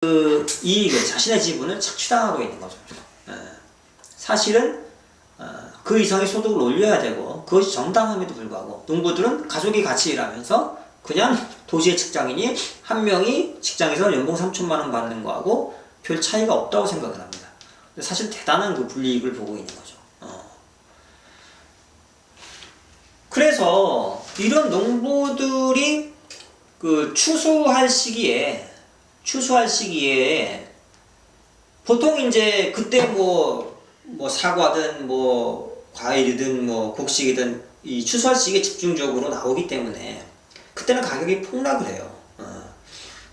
그 이익을, 자신의 지분을 착취당하고 있는 거죠. 사실은 그 이상의 소득을 올려야 되고 그것이 정당함에도 불구하고 농부들은 가족이 같이 일하면서 그냥 도시의 직장인이 한 명이 직장에서 연봉 3천만 원 받는 거하고 별 차이가 없다고 생각을 합니다. 사실 대단한 그 불이익을 보고 있는 거죠. 그래서 이런 농부들이 그 추수할 시기에 보통 이제 그때 뭐 사과든 뭐 과일이든 뭐 곡식이든 이 추수할 시기에 집중적으로 나오기 때문에 그때는 가격이 폭락을 해요.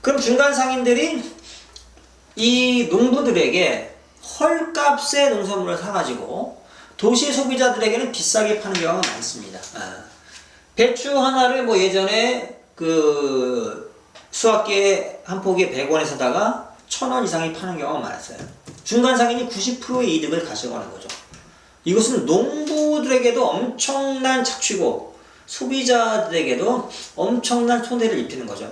그럼 중간 상인들이 이 농부들에게 헐값의 농산물을 사가지고 도시 소비자들에게는 비싸게 파는 경우가 많습니다. 배추 하나를 뭐 예전에 그 수확기에 한 포기에 100원에 사다가 1000원 이상이 파는 경우가 많았어요. 중간 상인이 90%의 이득을 가져가는 거죠. 이것은 농부들에게도 엄청난 착취고 소비자들에게도 엄청난 손해를 입히는 거죠.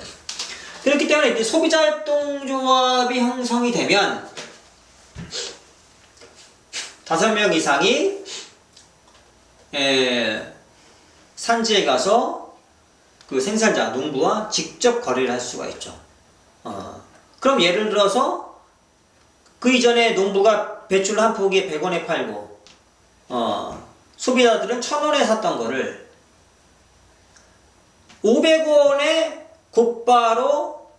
그렇기 때문에 이제 소비자협동조합이 형성이 되면 5명 이상이 산지에 가서 그 생산자, 농부와 직접 거래를 할 수가 있죠. 그럼 예를 들어서 그 이전에 농부가 배추를 한 포기에 100원에 팔고 소비자들은 1000원에 샀던 거를 500원에 곧바로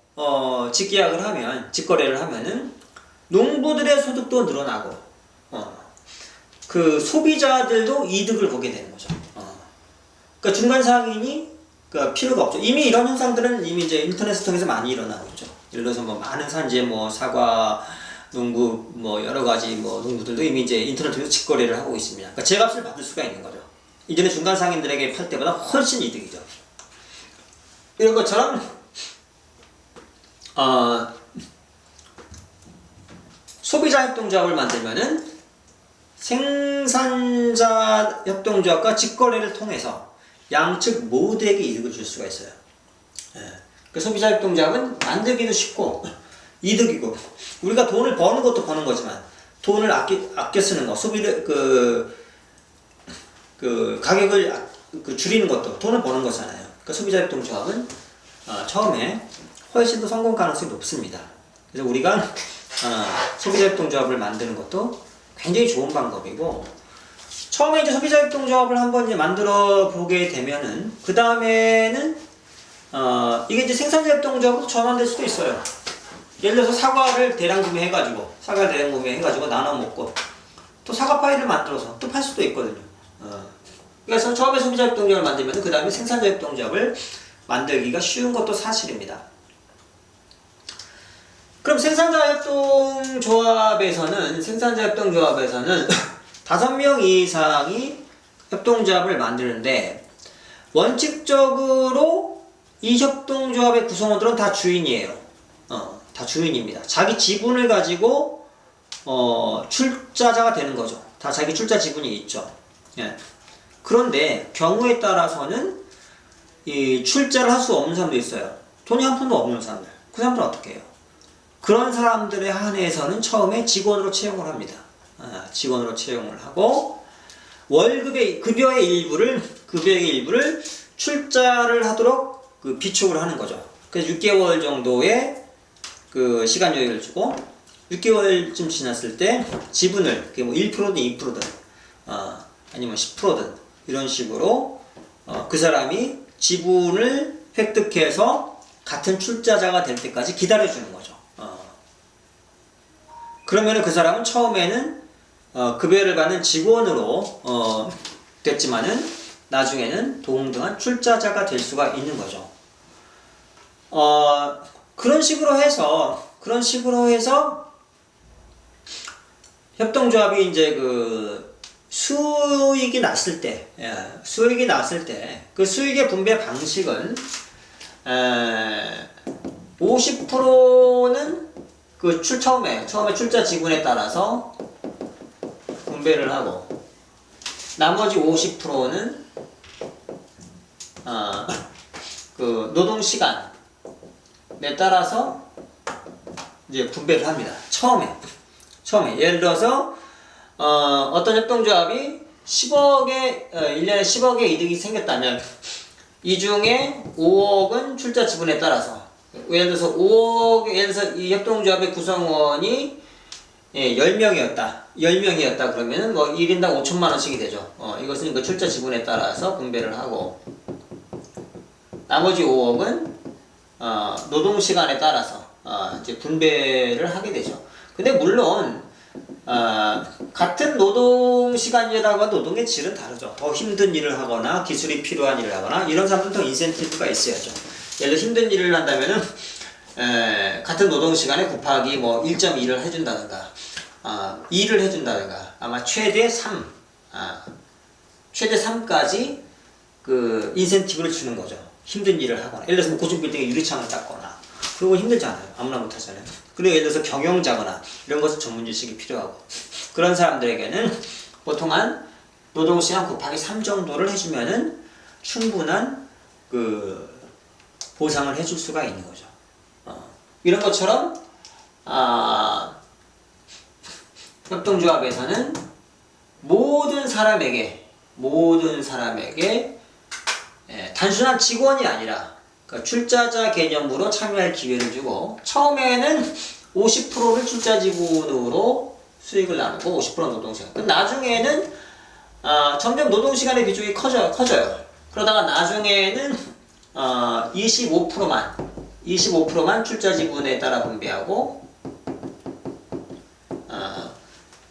직계약을 하면, 직거래를 하면은 농부들의 소득도 늘어나고 그 소비자들도 이득을 보게 되는 거죠. 그러니까 중간 상인이 필요가 없죠. 이미 이런 현상들은 이미 이제 인터넷을 통해서 많이 일어나고 있죠. 예를 들어서 뭐 많은 산지에 뭐 사과 농구 뭐 여러 가지 뭐 농부들도 이미 이제 인터넷 통해서 직거래를 하고 있습니다. 그러니까 제값을 받을 수가 있는 거죠. 이전에 중간 상인들에게 팔 때보다 훨씬 이득이죠. 이런 것처럼 소비자 협동조합을 만들면은 생산자 협동조합과 직거래를 통해서 양측 모두에게 이득을 줄 수가 있어요. 그 소비자 협동조합은 만들기도 쉽고 이득이고, 우리가 돈을 버는 것도 버는 거지만 돈을 아껴 쓰는 거, 소비를 그 가격을 줄이는 것도 돈을 버는 거잖아요. 그러니까 소비자 협동조합은 처음에 훨씬 더 성공 가능성이 높습니다. 그래서 우리가 소비자 협동조합을 만드는 것도 굉장히 좋은 방법이고, 처음에 이제 소비자협동조합을 한번 이제 만들어 보게 되면은 그 다음에는 이게 이제 생산자협동조합으로 전환될 수도 있어요. 예를 들어서 사과를 대량 구매해가지고 나눠 먹고 또 사과 파이를 만들어서 또 팔 수도 있거든요. 그래서 처음에 소비자협동조합을 만들면 그 다음에 생산자협동조합을 만들기가 쉬운 것도 사실입니다. 그럼 생산자협동조합에서는 5명 이상이 협동조합을 만드는데, 원칙적으로 이 협동조합의 구성원들은 다 주인이에요. 다 주인입니다. 자기 지분을 가지고 출자자가 되는 거죠. 다 자기 출자 지분이 있죠. 그런데 경우에 따라서는 이 출자를 할 수 없는 사람도 있어요. 돈이 한 푼도 없는 사람들. 그 사람들은 어떻게 해요? 그런 사람들에 한해서는 처음에 직원으로 채용을 합니다. 직원으로 채용을 하고 급여의 일부를 출자를 하도록 비축을 하는 거죠. 그래서 6개월 정도의 그 시간 여유를 주고 6개월쯤 지났을 때 지분을 뭐 1%든 2%든 아니면 10%든 이런 식으로 그 사람이 지분을 획득해서 같은 출자자가 될 때까지 기다려주는 거죠. 그러면 그 사람은 처음에는 급여를 받는 직원으로 됐지만은 나중에는 동등한 출자자가 될 수가 있는 거죠. 그런 식으로 해서 협동조합이 이제 그 수익이 났을 때 그 수익의 분배 방식은 50%는 그 처음에 출자 지분에 따라서 분배를 하고, 나머지 50%는 그 노동 시간에 따라서 이제 분배를 합니다. 처음에 예를 들어서 어떤 협동조합이 1년에 10억의 이득이 생겼다면 이 중에 5억은 출자 지분에 따라서, 예를 들어서 이 협동조합의 구성원이 10명이었다 그러면은 뭐 1인당 5천만 원씩이 되죠. 이것은 그 출자 지분에 따라서 분배를 하고, 나머지 5억은 노동 시간에 따라서 이제 분배를 하게 되죠. 근데 물론 같은 노동 시간이라고 노동의 질은 다르죠. 더 힘든 일을 하거나 기술이 필요한 일을 하거나 이런 사람들은 더 인센티브가 있어야죠. 예를 들어 힘든 일을 한다면은 같은 노동 시간에 곱하기 뭐 1.2를 해준다든가 2를 해준다든가 아마 최대 3까지 그 인센티브를 주는 거죠. 힘든 일을 하거나, 예를 들어서 고층 빌딩에 유리창을 닦거나, 그거 힘들잖아요. 아무나 못하잖아요. 그리고 예를 들어서 경영자거나 이런 것은 전문 지식이 필요하고, 그런 사람들에게는 보통 한 노동시간 곱하기 3 정도를 해주면은 충분한 그 보상을 해줄 수가 있는 거죠. 이런 것처럼 협동조합에서는 모든 사람에게 단순한 직원이 아니라 그러니까 출자자 개념으로 참여할 기회를 주고, 처음에는 50%를 출자 지분으로 수익을 나누고 50%는 노동시간. 나중에는 점점 노동시간의 비중이 커져요. 그러다가 나중에는 25%만 출자 지분에 따라 분배하고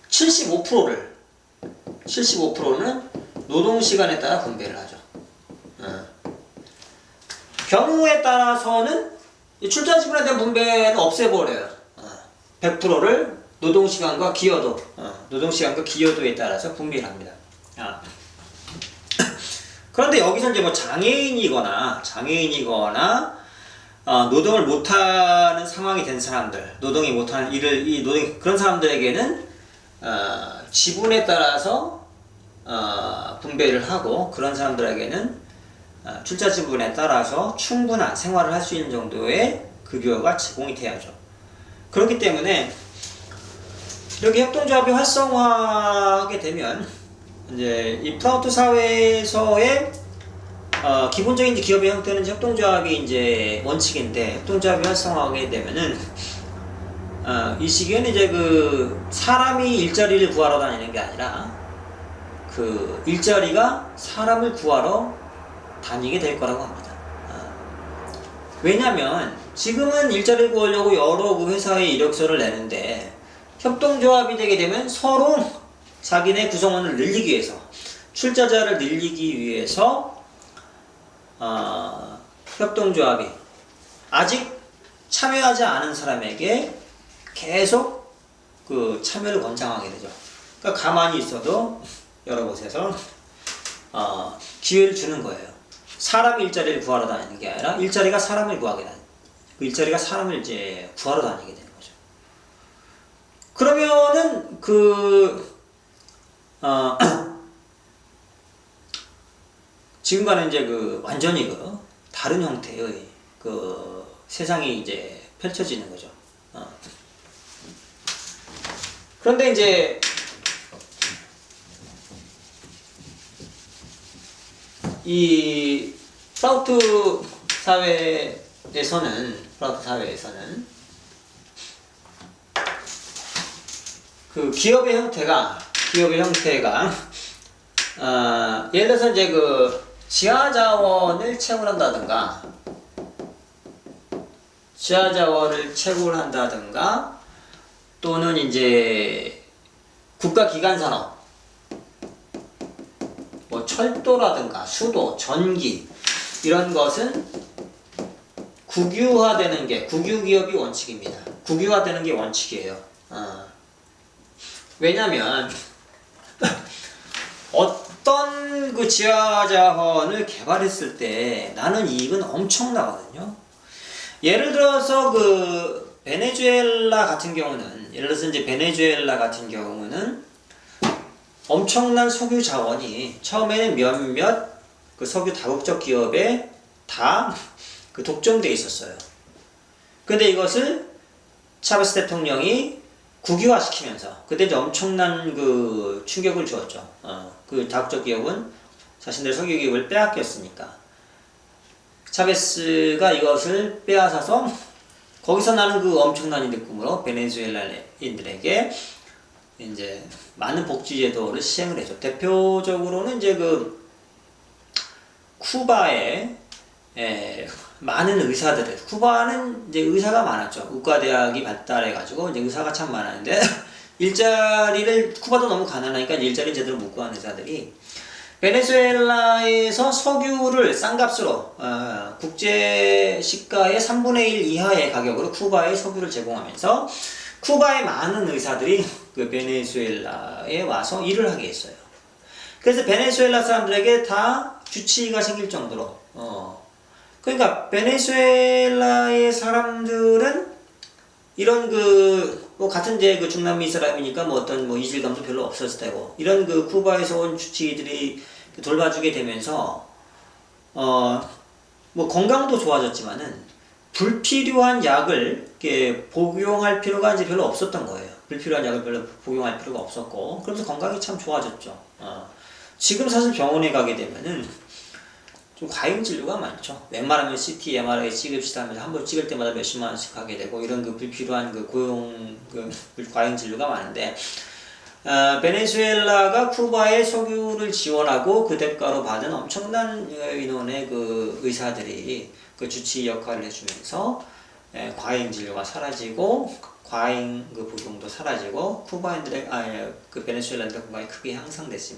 75%는 노동시간에 따라 분배를 하죠. 경우에 따라서는 출자 지분에 대한 분배는 없애버려요. 100%를 노동시간과 기여도에 따라서 분배를 합니다. 그런데 여기서 이제 뭐 장애인이거나 노동을 못하는 상황이 된 사람들, 노동이 못하는 그런 사람들에게는 지분에 따라서 분배를 하고, 그런 사람들에게는 출자 지분에 따라서 충분한 생활을 할 수 있는 정도의 급여가 제공이 돼야죠. 그렇기 때문에 이렇게 협동조합이 활성화하게 되면 이제 이 프라우트 사회에서의 기본적인 기업의 형태는 협동조합이 이제 원칙인데, 협동조합이 활성화하게 되면은 이 시기에는 이제 그 사람이 일자리를 구하러 다니는 게 아니라 그 일자리가 사람을 구하러 다니게 될 거라고 합니다. 왜냐면 지금은 일자리를 구하려고 여러 그 회사에 이력서를 내는데, 협동조합이 되게 되면 서로 자기네 구성원을 늘리기 위해서, 출자자를 늘리기 위해서 협동조합이 아직 참여하지 않은 사람에게 계속 그 참여를 권장하게 되죠. 그러니까 가만히 있어도 여러 곳에서 기회를 주는 거예요. 사람이 일자리를 구하러 다니는 게 아니라 일자리가 사람을 구하게 그 일자리가 사람을 이제 구하러 다니게 되는 거죠. 그러면은 지금과는 이제 그 완전히 그 다른 형태의 그 세상이 이제 펼쳐지는 거죠. 그런데 이제 이 프라우트 사회에서는 그 기업의 형태가 예를 들어서 이제 그 지하 자원을 채굴한다든가 또는 이제 국가기관산업, 뭐 철도라든가 수도, 전기, 이런 것은 국유기업이 원칙입니다. 국유화되는 게 원칙이에요. 왜냐면 어떤 그 지하자원을 개발했을 때 나는 이익은 엄청나거든요. 예를 들어서 그 베네수엘라 같은 경우는 엄청난 석유 자원이 처음에는 몇몇 그 석유 다국적 기업에 다 그 독점되어 있었어요. 근데 이것을 차베스 대통령이 국유화 시키면서 그때 이제 엄청난 그 충격을 주었죠. 그 다국적 기업은 자신들의 석유 기업을 빼앗겼으니까 차베스가 이것을 빼앗아서 거기서 나는 그 엄청난 이득금으로 베네수엘라인들에게 이제 많은 복지 제도를 시행을 해줘. 대표적으로는 이제 그 쿠바의 많은 의사들을, 쿠바는 이제 의사가 많았죠. 의과대학이 발달해가지고 이제 의사가 참 많았는데 일자리를, 쿠바도 너무 가난하니까 일자리 제대로 못 구하는 의사들이 베네수엘라에서 석유를 싼 값으로 국제 시가의 3분의 1 이하의 가격으로 쿠바에 석유를 제공하면서 쿠바의 많은 의사들이 그 베네수엘라에 와서 일을 하게 했어요. 그래서 베네수엘라 사람들에게 다 주치의가 생길 정도로 그러니까 베네수엘라의 사람들은 이런 뭐 같은 이제 그 중남미 사람이니까 뭐 어떤 뭐 이질감도 별로 없었을 테고 이런 그 쿠바에서 온 주치의들이 돌봐주게 되면서 뭐 건강도 좋아졌지만은 불필요한 약을 이렇게 복용할 필요가 이제 별로 없었던 거예요. 불필요한 약을 별로 복용할 필요가 없었고 그러면서 건강이 참 좋아졌죠. 지금 사실 병원에 가게 되면은 좀 과잉 진료가 많죠. 웬만하면 CT, MRI 찍읍시다 하면서 한 번 찍을 때마다 몇십만 원씩 하게 되고 이런 그 불필요한 그 과잉 진료가 많은데 베네수엘라가 쿠바에 석유를 지원하고 그 대가로 받은 엄청난 인원의 그 의사들이 그 주치의 역할을 해주면서 과잉 진료가 사라지고 과잉 그 복용도 사라지고 쿠바인들의 그 베네수엘라인들의 건강이 크게 향상됐습니다.